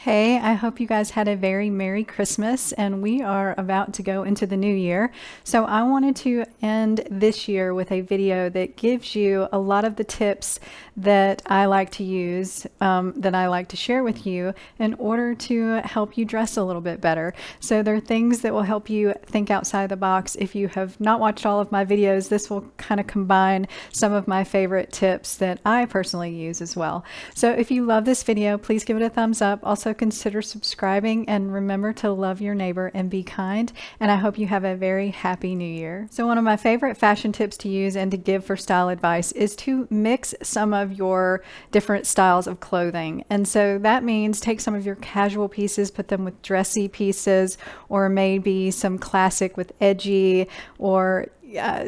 Hey, I hope you guys had a very Merry Christmas and we are about to go into the new year. So I wanted to end this year with a video that gives you a lot of the tips that I like to use, that I like to share with you in order to help you dress a little bit better. So there are things that will help you think outside the box. If you have not watched all of my videos, this will kind of combine some of my favorite tips that I personally use as well. So if you love this video, please give it a thumbs up. Also consider subscribing and remember to love your neighbor and be kind. And I hope you have a very happy new year. So one of my favorite fashion tips to use and to give for style advice is to mix some of your different styles of clothing. And so that means take some of your casual pieces, put them with dressy pieces, or maybe some classic with edgy, or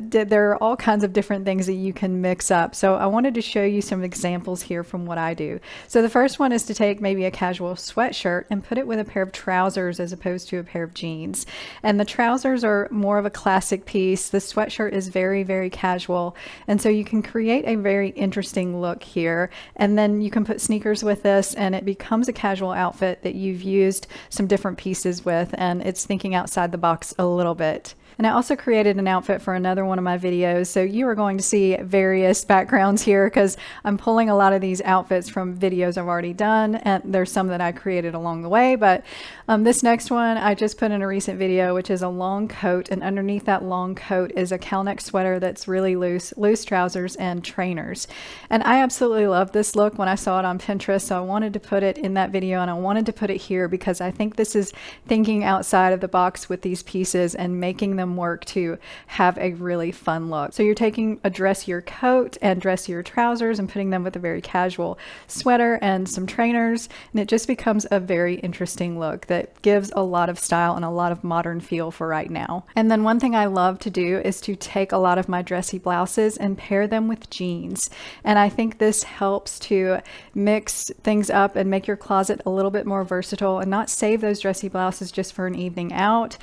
there are all kinds of different things that you can mix up. So I wanted to show you some examples here from what I do. So the first one is to take maybe a casual sweatshirt and put it with a pair of trousers as opposed to a pair of jeans. And the trousers are more of a classic piece. The sweatshirt is very, very casual. And so you can create a very interesting look here. And then you can put sneakers with this and it becomes a casual outfit that you've used some different pieces with, and it's thinking outside the box a little bit. And I also created an outfit for another one of my videos. So you are going to see various backgrounds here because I'm pulling a lot of these outfits from videos I've already done. And there's some that I created along the way. But this next one I just put in a recent video, which is a long coat. And underneath that long coat is a cowl neck sweater that's really loose trousers and trainers. And I absolutely love this look when I saw it on Pinterest. So I wanted to put it in that video and I wanted to put it here because I think this is thinking outside of the box with these pieces and making them work to have a really fun look. So you're taking a dressier coat and dressier trousers and putting them with a very casual sweater and some trainers, and it just becomes a very interesting look that gives a lot of style and a lot of modern feel for right now. And then one thing I love to do is to take a lot of my dressy blouses and pair them with jeans. And I think this helps to mix things up and make your closet a little bit more versatile and not save those dressy blouses just for an evening out.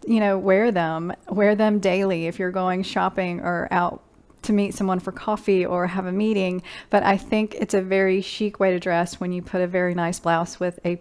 You know, wear them daily if you're going shopping or out to meet someone for coffee or have a meeting. But I think it's a very chic way to dress when you put a very nice blouse with a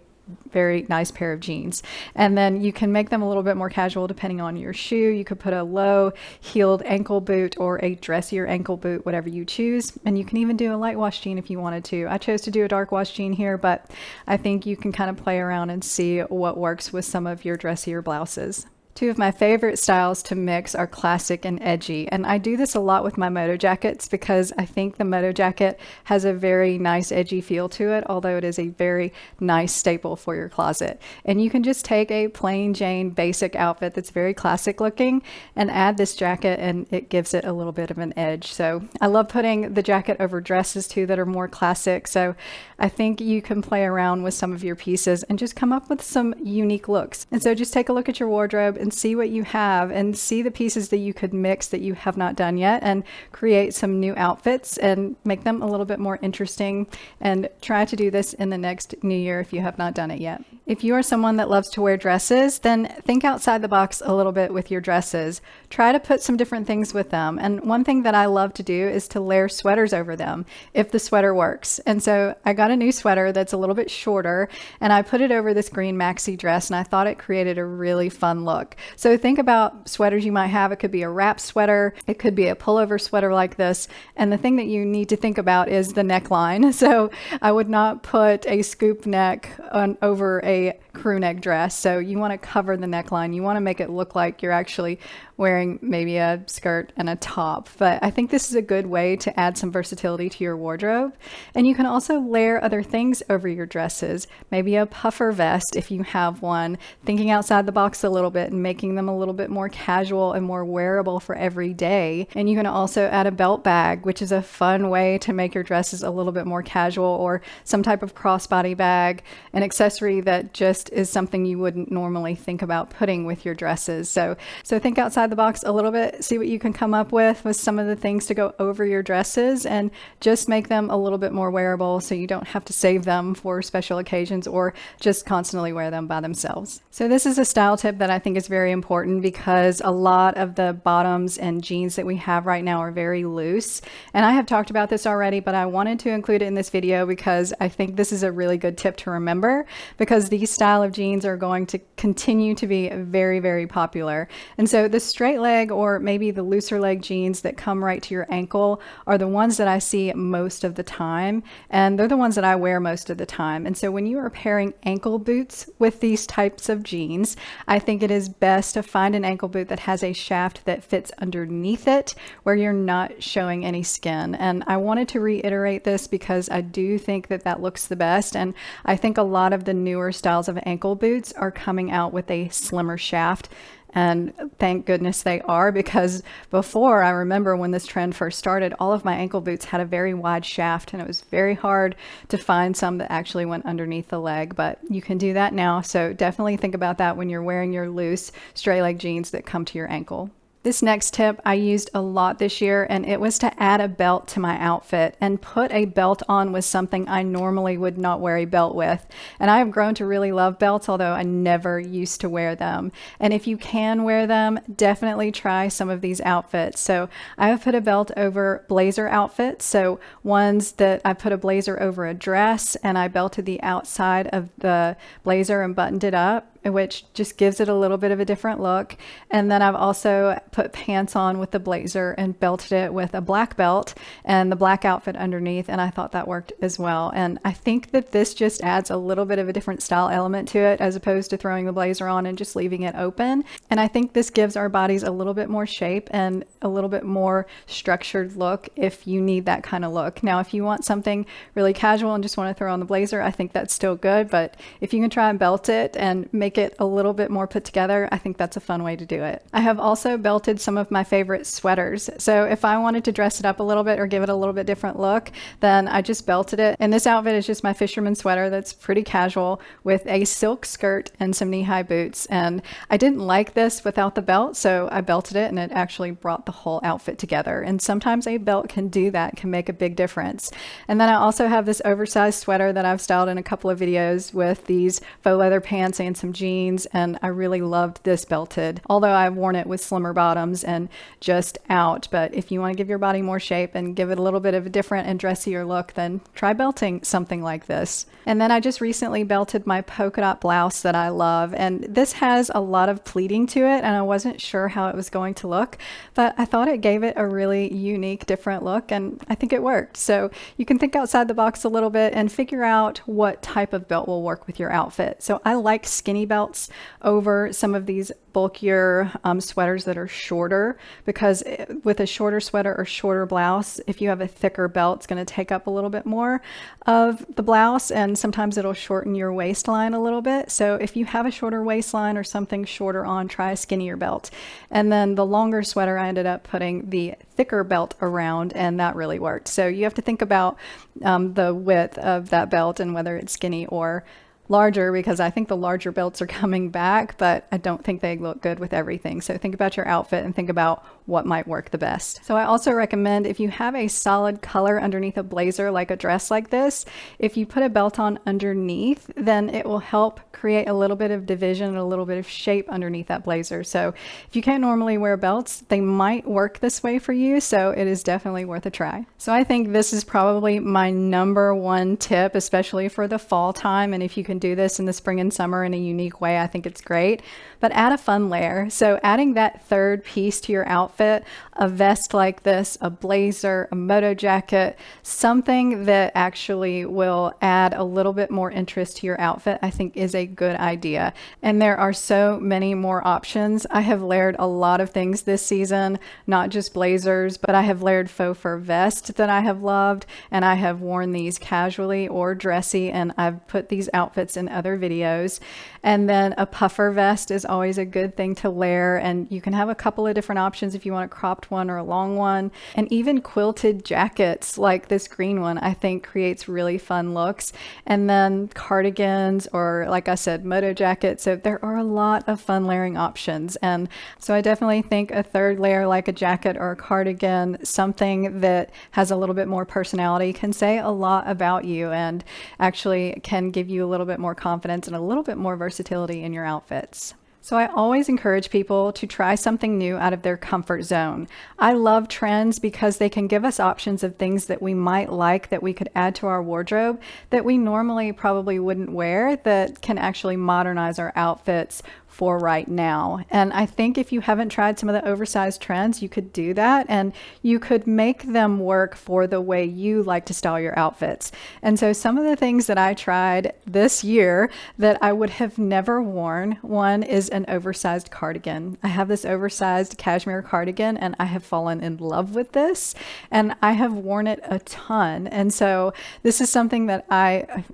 very nice pair of jeans. And then you can make them a little bit more casual depending on your shoe. You could put a low heeled ankle boot or a dressier ankle boot, whatever you choose. And you can even do a light wash jean if you wanted to. I chose to do a dark wash jean here, but I think you can kind of play around and see what works with some of your dressier blouses. Two of my favorite styles to mix are classic and edgy. And I do this a lot with my moto jackets because I think the moto jacket has a very nice edgy feel to it, although it is a very nice staple for your closet. And you can just take a plain Jane basic outfit that's very classic looking and add this jacket and it gives it a little bit of an edge. So I love putting the jacket over dresses too that are more classic. So I think you can play around with some of your pieces and just come up with some unique looks. And so just take a look at your wardrobe and see what you have and see the pieces that you could mix that you have not done yet and create some new outfits and make them a little bit more interesting, and try to do this in the next new year if you have not done it yet. If you are someone that loves to wear dresses, then think outside the box a little bit with your dresses. Try to put some different things with them. And one thing that I love to do is to layer sweaters over them if the sweater works. And so I got a new sweater that's a little bit shorter and I put it over this green maxi dress and I thought it created a really fun look. So think about sweaters you might have. It could be a wrap sweater. It could be a pullover sweater like this. And the thing that you need to think about is the neckline. So I would not put a scoop neck over a crew neck dress. So you want to cover the neckline. You want to make it look like you're actually wearing maybe a skirt and a top. But I think this is a good way to add some versatility to your wardrobe. And you can also layer other things over your dresses. Maybe a puffer vest if you have one, thinking outside the box a little bit and making them a little bit more casual and more wearable for every day. And you can also add a belt bag, which is a fun way to make your dresses a little bit more casual, or some type of crossbody bag, an accessory that that just is something you wouldn't normally think about putting with your dresses. So think outside the box a little bit, see what you can come up with some of the things to go over your dresses, and just make them a little bit more wearable so you don't have to save them for special occasions or just constantly wear them by themselves. So this is a style tip that I think is very important because a lot of the bottoms and jeans that we have right now are very loose. And I have talked about this already, but I wanted to include it in this video because I think this is a really good tip to remember, because these style of jeans are going to continue to be very, very popular. And so the straight leg or maybe the looser leg jeans that come right to your ankle are the ones that I see most of the time, and they're the ones that I wear most of the time. And so when you are pairing ankle boots with these types of jeans, I think it is best to find an ankle boot that has a shaft that fits underneath it where you're not showing any skin. And I wanted to reiterate this because I do think that that looks the best, and I think a lot of the newer styles of ankle boots are coming out with a slimmer shaft. And thank goodness they are, because before, I remember when this trend first started, all of my ankle boots had a very wide shaft, and it was very hard to find some that actually went underneath the leg, but you can do that now. So definitely think about that when you're wearing your loose straight leg jeans that come to your ankle. This next tip I used a lot this year, and it was to add a belt to my outfit and put a belt on with something I normally would not wear a belt with. And I have grown to really love belts, although I never used to wear them. And if you can wear them, definitely try some of these outfits. So I have put a belt over blazer outfits. So ones that I put a blazer over a dress, and I belted the outside of the blazer and buttoned it up, which just gives it a little bit of a different look. And then I've also put pants on with the blazer and belted it with a black belt and the black outfit underneath, and I thought that worked as well. And I think that this just adds a little bit of a different style element to it as opposed to throwing the blazer on and just leaving it open. And I think this gives our bodies a little bit more shape and a little bit more structured look if you need that kind of look. Now, if you want something really casual and just want to throw on the blazer, I think that's still good. But if you can try and belt it and make it a little bit more put together, I think that's a fun way to do it. I have also belted some of my favorite sweaters. So if I wanted to dress it up a little bit or give it a little bit different look, then I just belted it. And this outfit is just my fisherman sweater that's pretty casual with a silk skirt and some knee-high boots. And I didn't like this without the belt, so I belted it, and it actually brought the whole outfit together. And sometimes a belt can do that, can make a big difference. And then I also have this oversized sweater that I've styled in a couple of videos with these faux leather pants and some jeans, and I really loved this belted, although I've worn it with slimmer bottoms and just out. But if you want to give your body more shape and give it a little bit of a different and dressier look, then try belting something like this. And then I just recently belted my polka dot blouse that I love, and this has a lot of pleating to it, and I wasn't sure how it was going to look, but I thought it gave it a really unique, different look, and I think it worked. So you can think outside the box a little bit and figure out what type of belt will work with your outfit. So I like skinny belts over some of these bulkier sweaters that are shorter, because with a shorter sweater or shorter blouse, if you have a thicker belt, it's going to take up a little bit more of the blouse, and sometimes it'll shorten your waistline a little bit. So if you have a shorter waistline or something shorter on, try a skinnier belt. And then the longer sweater, I ended up putting the thicker belt around, and that really worked. So you have to think about the width of that belt and whether it's skinny or larger, because I think the larger belts are coming back, but I don't think they look good with everything. So think about your outfit and think about what might work the best. So I also recommend, if you have a solid color underneath a blazer, like a dress like this, if you put a belt on underneath, then it will help create a little bit of division and a little bit of shape underneath that blazer. So if you can't normally wear belts, they might work this way for you. So it is definitely worth a try. So I think this is probably my #1 tip, especially for the fall time. And if you can do this in the spring and summer in a unique way, I think it's great. But add a fun layer. So adding that third piece to your outfit, a vest like this, a blazer, a moto jacket, something that actually will add a little bit more interest to your outfit, I think is a good idea. And there are so many more options. I have layered a lot of things this season, not just blazers, but I have layered faux fur vests that I have loved, and I have worn these casually or dressy, and I've put these outfits outfits in other videos. And then a puffer vest is always a good thing to layer, and you can have a couple of different options if you want a cropped one or a long one. And even quilted jackets like this green one I think creates really fun looks. And then cardigans, or like I said, moto jackets. So there are a lot of fun layering options. And so I definitely think a third layer like a jacket or a cardigan, something that has a little bit more personality, can say a lot about you and actually can give you a little bit more confidence and a little bit more versatility in your outfits. So I always encourage people to try something new out of their comfort zone. I love trends because they can give us options of things that we might like that we could add to our wardrobe that we normally probably wouldn't wear, that can actually modernize our outfits for right now. And I think if you haven't tried some of the oversized trends, you could do that and you could make them work for the way you like to style your outfits. And so some of the things that I tried this year that I would have never worn, one is an oversized cardigan. I have this oversized cashmere cardigan and I have fallen in love with this and I have worn it a ton. And so this is something that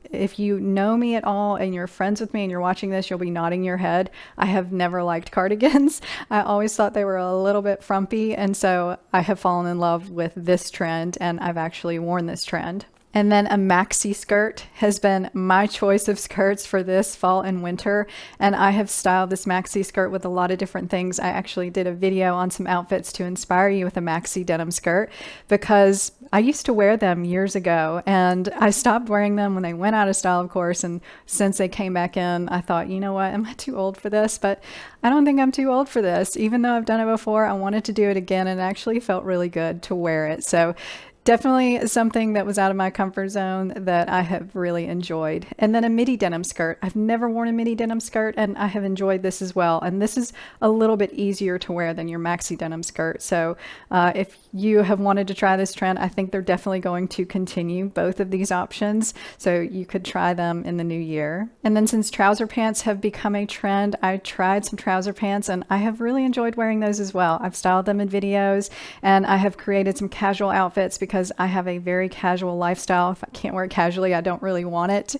if you know me at all and you're friends with me and you're watching this, you'll be nodding your head. I have never liked cardigans. I always thought they were a little bit frumpy, and so I have fallen in love with this trend, and I've actually worn this trend. And then a maxi skirt has been my choice of skirts for this fall and winter. And I have styled this maxi skirt with a lot of different things. I actually did a video on some outfits to inspire you with a maxi denim skirt because I used to wear them years ago and I stopped wearing them when they went out of style, of course. And since they came back in, I thought, you know what, am I too old for this? But I don't think I'm too old for this. Even though I've done it before, I wanted to do it again and it actually felt really good to wear it. So definitely something that was out of my comfort zone that I have really enjoyed. And then a midi denim skirt. I've never worn a midi denim skirt and I have enjoyed this as well. And this is a little bit easier to wear than your maxi denim skirt. So if you have wanted to try this trend, I think they're definitely going to continue both of these options. So you could try them in the new year. And then since trouser pants have become a trend, I tried some trouser pants and I have really enjoyed wearing those as well. I've styled them in videos and I have created some casual outfits because I have a very casual lifestyle. If I can't wear it casually, I don't really want it.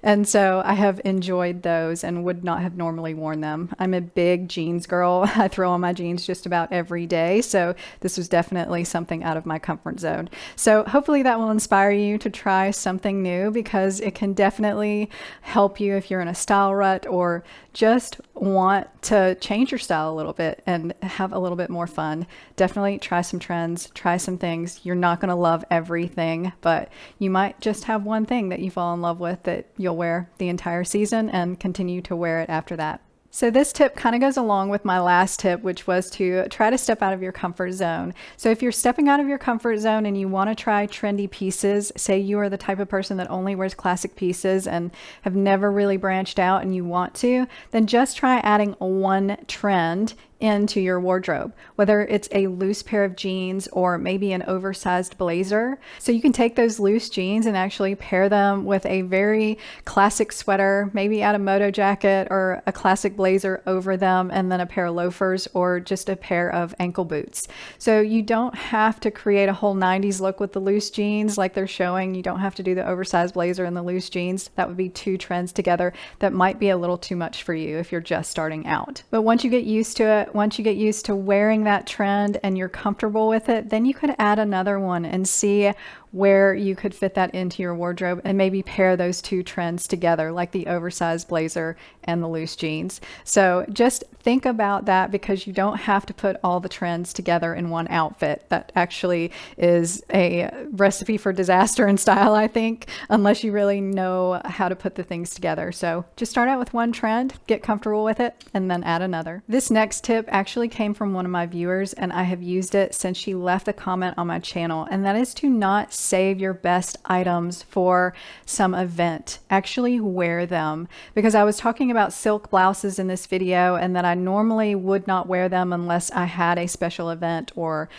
And so I have enjoyed those and would not have normally worn them. I'm a big jeans girl. I throw on my jeans just about every day. So this was definitely something out of my comfort zone. So hopefully that will inspire you to try something new because it can definitely help you if you're in a style rut or just want to change your style a little bit and have a little bit more fun. Definitely try some trends, try some things. You're not going to love everything, but you might just have one thing that you fall in love with that you'll wear the entire season and continue to wear it after that. So this tip kind of goes along with my last tip, which was to try to step out of your comfort zone. So if you're stepping out of your comfort zone and you want to try trendy pieces, say you are the type of person that only wears classic pieces and have never really branched out and you want to, then just try adding one trend into your wardrobe, whether it's a loose pair of jeans or maybe an oversized blazer. So you can take those loose jeans and actually pair them with a very classic sweater, maybe add a moto jacket or a classic blazer over them, and then a pair of loafers or just a pair of ankle boots. So you don't have to create a whole 90s look with the loose jeans like they're showing. You don't have to do the oversized blazer and the loose jeans. That would be two trends together that might be a little too much for you if you're just starting out. But once you get used to it, once you get used to wearing that trend and you're comfortable with it, then you could add another one and see where you could fit that into your wardrobe and maybe pair those two trends together, like the oversized blazer and the loose jeans. So just think about that because you don't have to put all the trends together in one outfit. That actually is a recipe for disaster in style, I think, unless you really know how to put the things together. So just start out with one trend, get comfortable with it, and then add another. This next tip actually came from one of my viewers and I have used it since she left a comment on my channel, and that is to not save your best items for some event. Actually wear them, because I was talking about silk blouses in this video and that I normally would not wear them unless I had a special event or,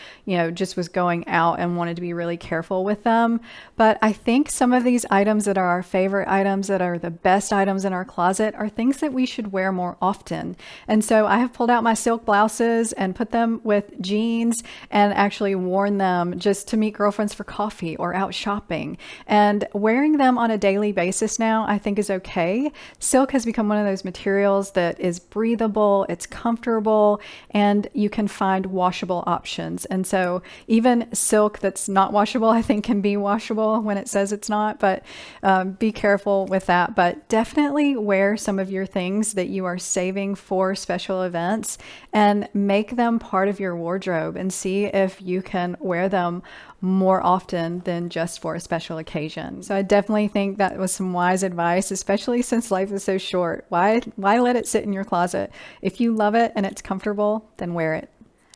just was going out and wanted to be really careful with them. But I think some of these items that are our favorite items, that are the best items in our closet, are things that we should wear more often. And so I have pulled out my silk blouses and put them with jeans and actually worn them just to meet girlfriends for coffee movie or out shopping. And wearing them on a daily basis now, I think, is okay. Silk has become one of those materials that is breathable, it's comfortable, and you can find washable options. And so even silk that's not washable, I think, can be washable when it says it's not, but be careful with that. But definitely wear some of your things that you are saving for special events and make them part of your wardrobe, and see if you can wear them more often than just for a special occasion. So I definitely think that was some wise advice, especially since life is so short. Why let it sit in your closet? If you love it and it's comfortable, then wear it.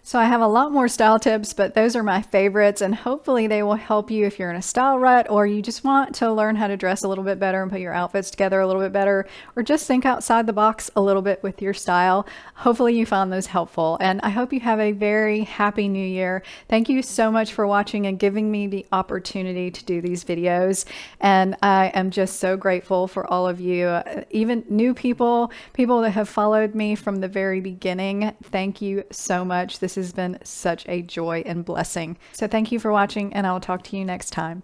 So I have a lot more style tips, but those are my favorites, and hopefully they will help you if you're in a style rut, or you just want to learn how to dress a little bit better and put your outfits together a little bit better, or just think outside the box a little bit with your style. Hopefully you found those helpful, and I hope you have a very happy new year. Thank you so much for watching and giving me the opportunity to do these videos, and I am just so grateful for all of you, even new people that have followed me from the very beginning. Thank you so much. This has been such a joy and blessing. So thank you for watching, and I will talk to you next time.